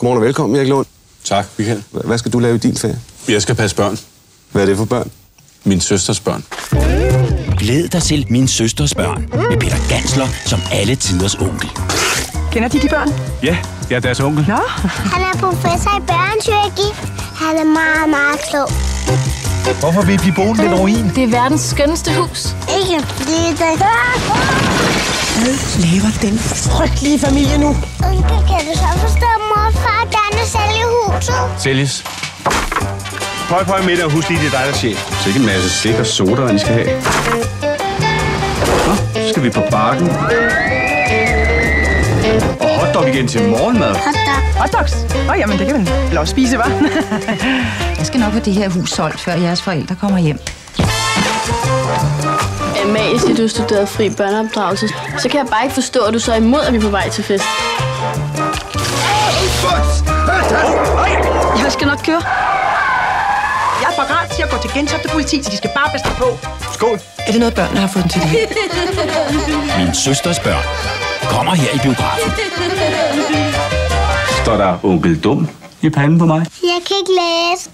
Godmorgen og velkommen, Erik Lund. Tak, Michael. Hvad skal du lave i din ferie? Jeg skal passe børn. Hvad er det for børn? Min søsters børn. Glæd dig til Min Søsters Børn med Peter Gansler som alle tiders onkel. Kender de børn? Ja, jeg er deres onkel. Nå. Han er professor i børnepsykologi. Han er meget, meget klog. Hvorfor vil I blive boende i en ruin? Det er verdens skønneste hus. Ikke fordi det... Hvad laver den frygtelige familie nu? Onkel, kan du så forstå, at mor og far gerne vil sælge huset? Sælges. Pøj middag, husk lige, det er dig, der chef. Så ikke en masse sikker soda, I skal have. Nå, så skal vi på Bakken. Og hotdog igen til morgenmad. Hotdogs? Jamen, det kan man vel også spise, hva'? Jeg skal nok have det her hus solgt, før jeres forældre kommer hjem. Amalie siger, du studerede fri børneopdragelse. Så kan jeg bare ikke forstå, at du så er imod, at vi er på vej til fest. Jeg skal nok køre. Jeg er parat til at gå til Gentofte politi, så de skal bare bestå på. Skål. Er det noget, børnene har fået den til det? Min Søsters Børn kommer her i biografen. Står der onkel dum i panden på mig? Jeg kan ikke læse.